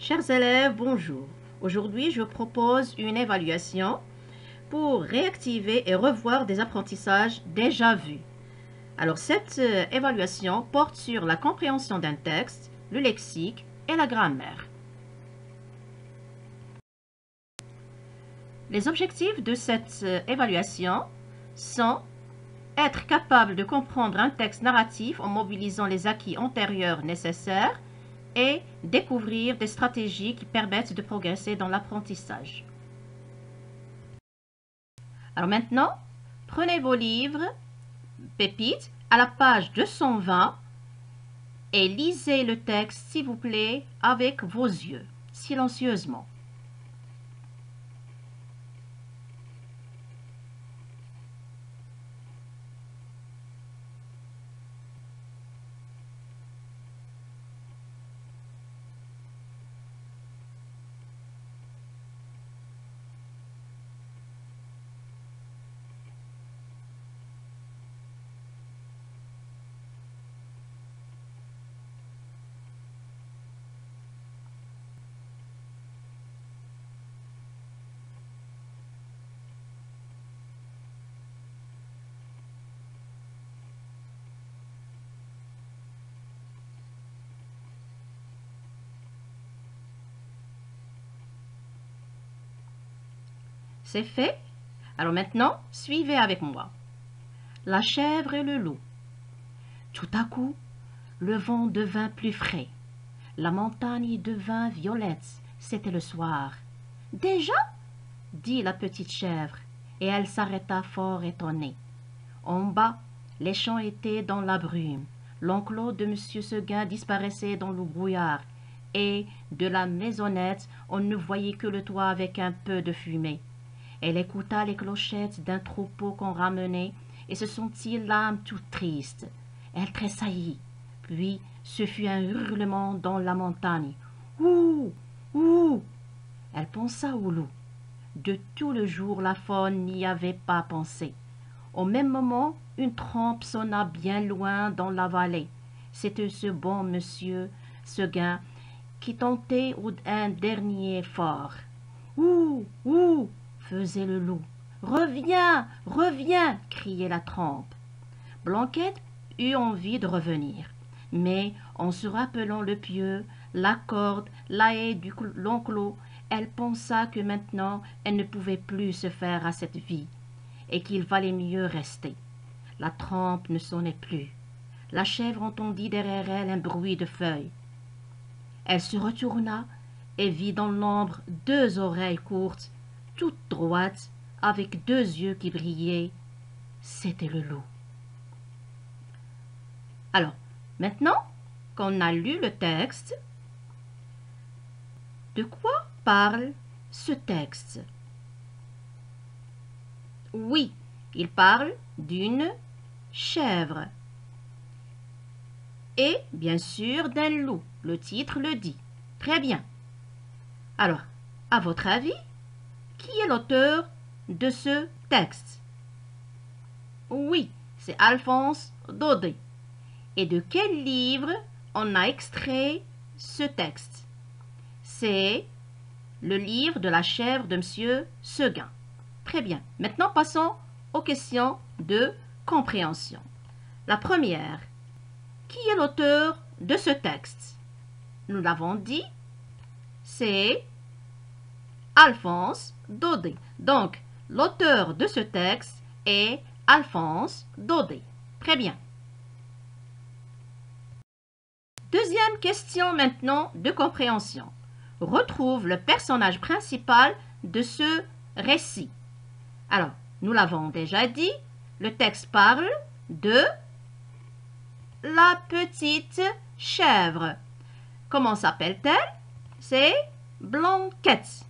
Chers élèves, bonjour. Aujourd'hui, je propose une évaluation pour réactiver et revoir des apprentissages déjà vus. Alors, cette évaluation porte sur la compréhension d'un texte, le lexique et la grammaire. Les objectifs de cette évaluation sont être capable de comprendre un texte narratif en mobilisant les acquis antérieurs nécessaires et découvrir des stratégies qui permettent de progresser dans l'apprentissage. Alors maintenant, prenez vos livres, pépites, à la page 220 et lisez le texte, s'il vous plaît, avec vos yeux, silencieusement. C'est fait? Alors maintenant, suivez avec moi. La chèvre et le loup. Tout à coup, le vent devint plus frais. La montagne devint violette. C'était le soir. Déjà? Dit la petite chèvre, et elle s'arrêta fort étonnée. En bas, les champs étaient dans la brume. L'enclos de M. Seguin disparaissait dans le brouillard, et de la maisonnette, on ne voyait que le toit avec un peu de fumée. Elle écouta les clochettes d'un troupeau qu'on ramenait et se sentit l'âme toute triste. Elle tressaillit. Puis ce fut un hurlement dans la montagne. Ouh! Ouh! Elle pensa au loup. De tout le jour, la faune n'y avait pas pensé. Au même moment, une trompe sonna bien loin dans la vallée. C'était ce bon monsieur Seguin qui tentait un dernier effort. Ouh! Ouh! Faisait le loup. Reviens! Reviens! Criait la trompe. Blanquette eut envie de revenir, mais en se rappelant le pieu, la corde, la haie de l'enclos, elle pensa que maintenant elle ne pouvait plus se faire à cette vie, et qu'il valait mieux rester. La trompe ne sonnait plus. La chèvre entendit derrière elle un bruit de feuilles. Elle se retourna et vit dans l'ombre deux oreilles courtes, toutes droites, avec deux yeux qui brillaient. C'était le loup. Alors, maintenant qu'on a lu le texte, de quoi parle ce texte? Oui, il parle d'une chèvre et bien sûr d'un loup. Le titre le dit. Très bien. Alors, à votre avis, qui est l'auteur de ce texte? Oui, c'est Alphonse Daudet. Et de quel livre on a extrait ce texte? C'est le livre de la chèvre de M. Seguin. Très bien. Maintenant, passons aux questions de compréhension. La première, qui est l'auteur de ce texte? Nous l'avons dit, c'est Alphonse Daudet. Donc, l'auteur de ce texte est Alphonse Daudet. Très bien. Deuxième question maintenant de compréhension. Retrouve le personnage principal de ce récit. Alors, nous l'avons déjà dit, le texte parle de la petite chèvre. Comment s'appelle-t-elle? C'est Blanquette.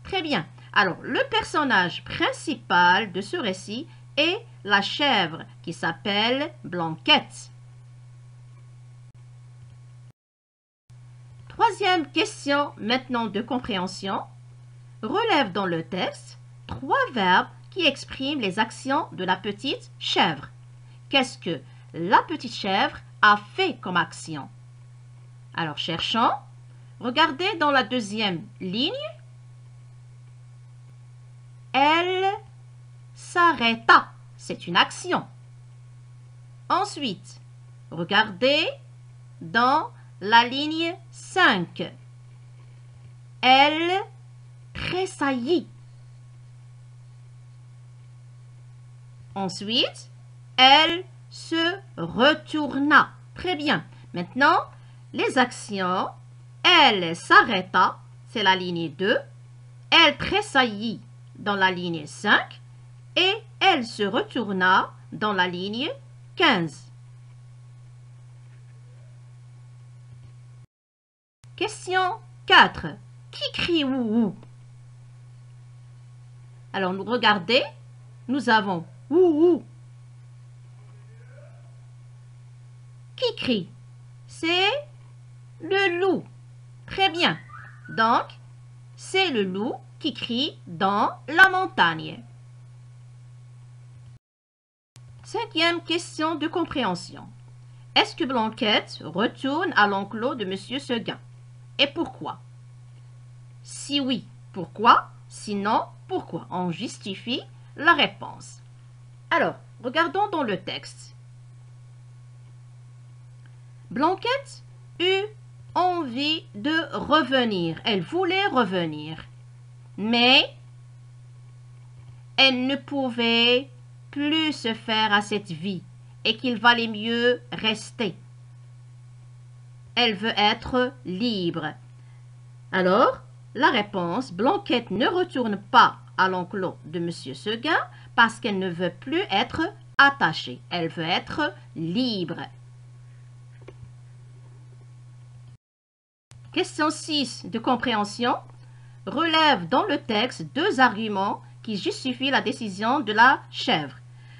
Très bien. Alors, le personnage principal de ce récit est la chèvre qui s'appelle Blanquette. Troisième question maintenant de compréhension. Relève dans le texte 3 verbes qui expriment les actions de la petite chèvre. Qu'est-ce que la petite chèvre a fait comme action? Alors cherchons. Regardez dans la deuxième ligne. Elle s'arrêta. C'est une action. Ensuite, regardez dans la ligne 5. Elle tressaillit. Ensuite, elle se retourna. Très bien. Maintenant, les actions. Elle s'arrêta, c'est la ligne 2. Elle tressaillit dans la ligne 5. Et elle se retourna dans la ligne 15. Question 4. Qui crie ouh? Alors, nous regardez, nous avons ouh. Qui crie? C'est le loup. Très bien. Donc, c'est le loup qui crie dans la montagne. Cinquième question de compréhension. Est-ce que Blanquette retourne à l'enclos de Monsieur Seguin? Et pourquoi? Si oui, pourquoi? Sinon, pourquoi? On justifie la réponse. Alors, regardons dans le texte. Blanquette eut envie de revenir. Elle voulait revenir. Mais elle ne pouvait plus se faire à cette vie et qu'il valait mieux rester. Elle veut être libre. Alors, la réponse, Blanquette ne retourne pas à l'enclos de Monsieur Seguin parce qu'elle ne veut plus être attachée. Elle veut être libre. Question 6 de compréhension. Relève dans le texte 2 arguments qui justifient la décision de la chèvre.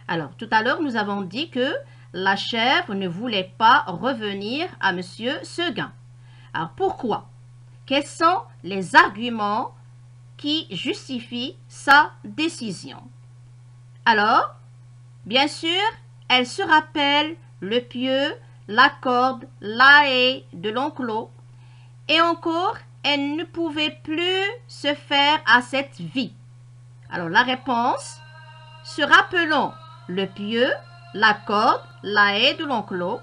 Alors, tout à l'heure, nous avons dit que la chèvre ne voulait pas revenir à Monsieur Seguin. Alors, pourquoi? Quels sont les arguments qui justifient sa décision? Alors, bien sûr, elle se rappelle le pieu, la corde, la haie de l'enclos. Et encore, elle ne pouvait plus se faire à cette vie. Alors, la réponse, se rappelant le pieu, la corde, la haie de l'enclos,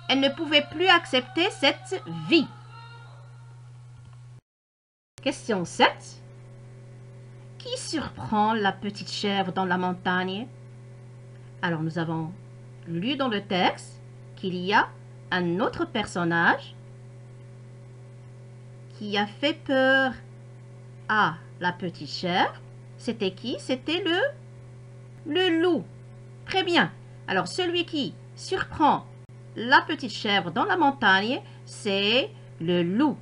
elle ne pouvait plus accepter cette vie. Question 7. Qui surprend la petite chèvre dans la montagne? Alors, nous avons lu dans le texte qu'il y a un autre personnage qui a fait peur à la petite chèvre. C'était qui? C'était le loup. Très bien. Alors, celui qui surprend la petite chèvre dans la montagne, c'est le loup.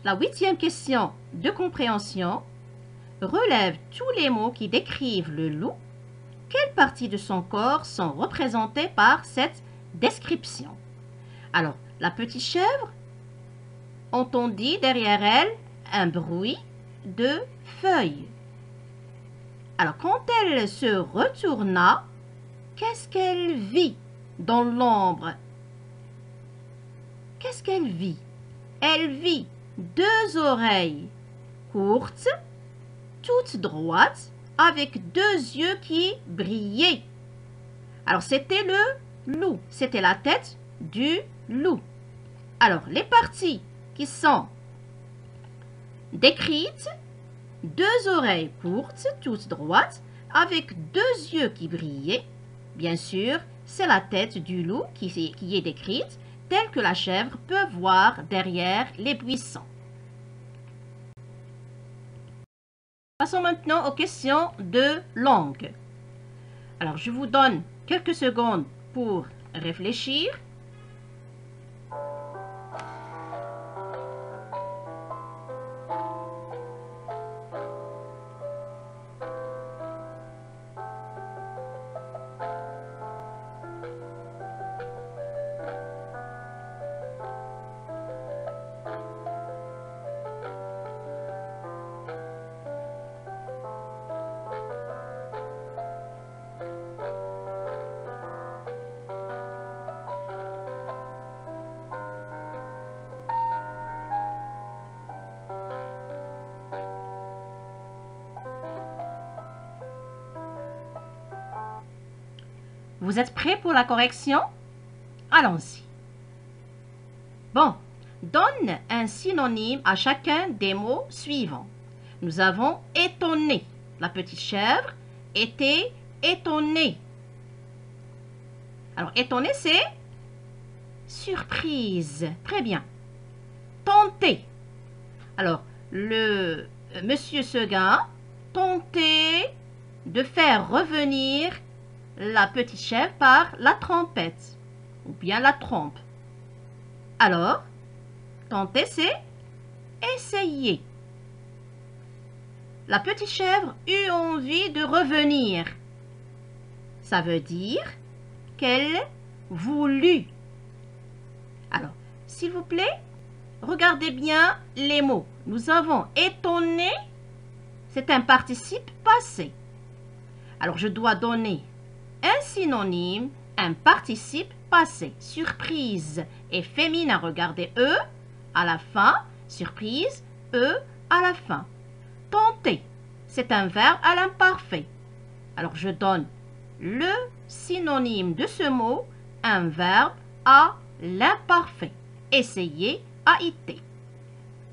La 8e question de compréhension relève tous les mots qui décrivent le loup. Quelles parties de son corps sont représentées par cette description? Alors, la petite chèvre entendit derrière elle un bruit de feuilles. Alors, quand elle se retourna, qu'est-ce qu'elle vit dans l'ombre? Qu'est-ce qu'elle vit? Elle vit 2 oreilles courtes, toutes droites, avec 2 yeux qui brillaient. Alors, c'était le loup. C'était la tête du loup. Alors, les parties qui sont décrites, 2 oreilles courtes, toutes droites, avec 2 yeux qui brillaient. Bien sûr, c'est la tête du loup qui est décrite, telle que la chèvre peut voir derrière les buissons. Passons maintenant aux questions de langue. Alors, je vous donne quelques secondes pour réfléchir. Vous êtes prêts pour la correction? Allons-y. Bon, donne un synonyme à chacun des mots suivants. Nous avons étonné. La petite chèvre était étonnée. Alors, étonné, c'est surprise. Très bien. Tenter. Alors, le monsieur Seguin tentait de faire revenir la petite chèvre par la trompette ou bien la trompe. Alors, tenter, c'est essayer. La petite chèvre eut envie de revenir. Ça veut dire qu'elle voulut. Alors, s'il vous plaît, regardez bien les mots. Nous avons étonné, c'est un participe passé. Alors, je dois donner un synonyme, un participe passé. Surprise est féminin. Regardez E à la fin. Surprise, E à la fin. Tenter, c'est un verbe à l'imparfait. Alors, je donne le synonyme de ce mot, un verbe à l'imparfait. Essayer, a été.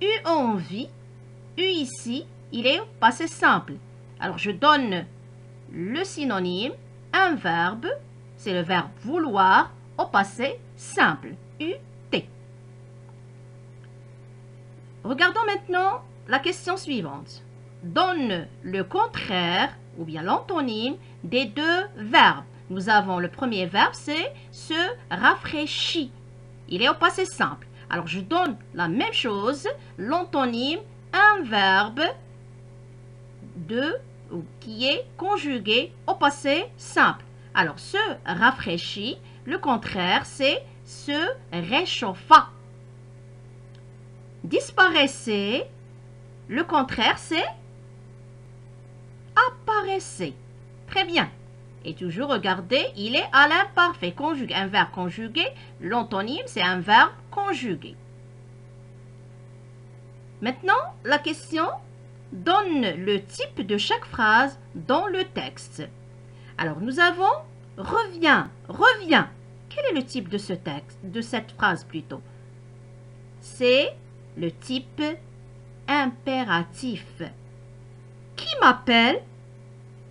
Eu envie, eu ici, il est passé simple. Alors, je donne le synonyme, un verbe, c'est le verbe vouloir, au passé simple, ut. Regardons maintenant la question suivante. Donne le contraire ou bien l'antonyme des deux verbes. Nous avons le premier verbe, c'est se rafraîchit. Il est au passé simple. Alors, je donne la même chose, l'antonyme, un verbe qui est conjugué au passé simple. Alors, se rafraîchit, le contraire, c'est se réchauffa. Disparaissait, le contraire, c'est apparaissait. Très bien. Et toujours, regardez, il est à l'imparfait. Conjugué, un verbe conjugué. L'antonyme, c'est un verbe conjugué. Maintenant, la question, donne le type de chaque phrase dans le texte. Alors, nous avons reviens, reviens. Quel est le type de ce texte, de cette phrase plutôt? C'est le type impératif. Qui m'appelle?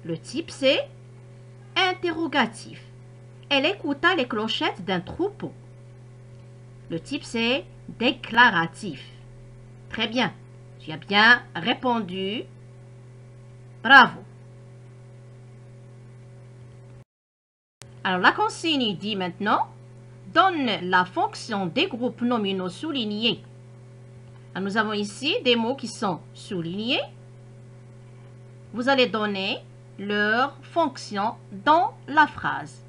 Le type, c'est interrogatif. Elle écouta les clochettes d'un troupeau. Le type, c'est déclaratif. Très bien. Tu as bien répondu. Bravo. Alors, la consigne dit maintenant, donne la fonction des groupes nominaux soulignés. Alors, nous avons ici des mots qui sont soulignés. Vous allez donner leur fonction dans la phrase.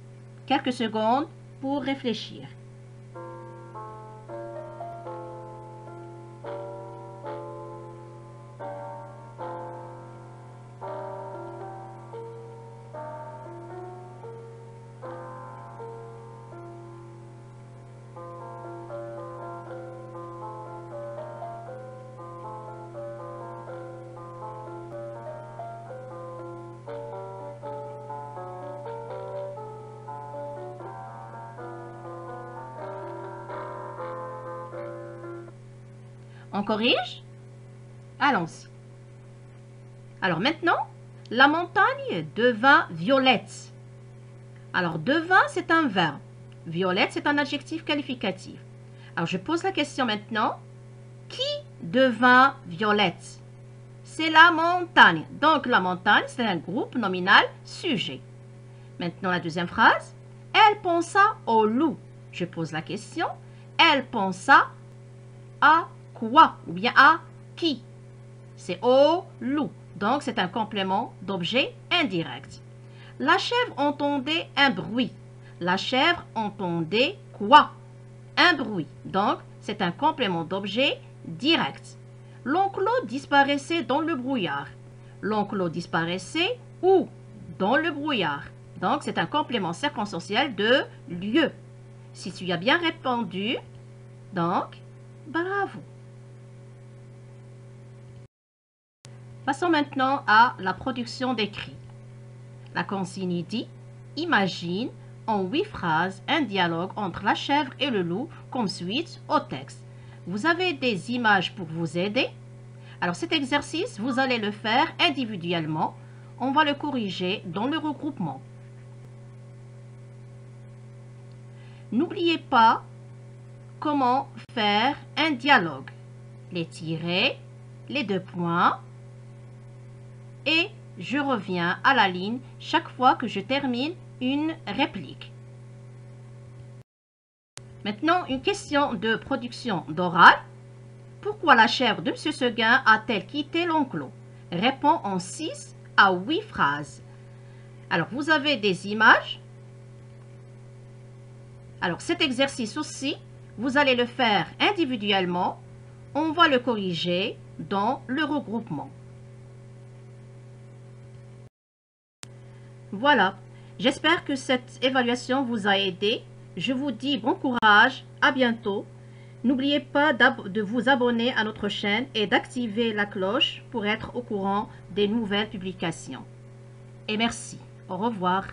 Quelques secondes pour réfléchir. On corrige? Allons-y. Alors maintenant, la montagne devint violette. Alors, devint, c'est un verbe. Violette, c'est un adjectif qualificatif. Alors, je pose la question maintenant. Qui devint violette? C'est la montagne. Donc, la montagne, c'est un groupe nominal sujet. Maintenant, la deuxième phrase. Elle pensa au loup. Je pose la question. Elle pensa à quoi ou bien à qui? C'est au loup. Donc, c'est un complément d'objet indirect. La chèvre entendait un bruit. La chèvre entendait quoi? Un bruit. Donc, c'est un complément d'objet direct. L'enclos disparaissait dans le brouillard. L'enclos disparaissait où? Dans le brouillard. Donc, c'est un complément circonstanciel de lieu. Si tu as bien répondu, donc, bravo. Passons maintenant à la production d'écrit. La consigne dit, imagine en 8 phrases un dialogue entre la chèvre et le loup comme suite au texte. Vous avez des images pour vous aider. Alors cet exercice, vous allez le faire individuellement. On va le corriger dans le regroupement. N'oubliez pas comment faire un dialogue. Les tirets, les 2 points et je reviens à la ligne chaque fois que je termine une réplique. Maintenant, une question de production d'oral. Pourquoi la chèvre de M. Seguin a-t-elle quitté l'enclos? Réponds en 6 à 8 phrases. Alors, vous avez des images. Alors, cet exercice aussi, vous allez le faire individuellement. On va le corriger dans le regroupement. Voilà, j'espère que cette évaluation vous a aidé. Je vous dis bon courage, à bientôt. N'oubliez pas de vous abonner à notre chaîne et d'activer la cloche pour être au courant des nouvelles publications. Et merci, au revoir.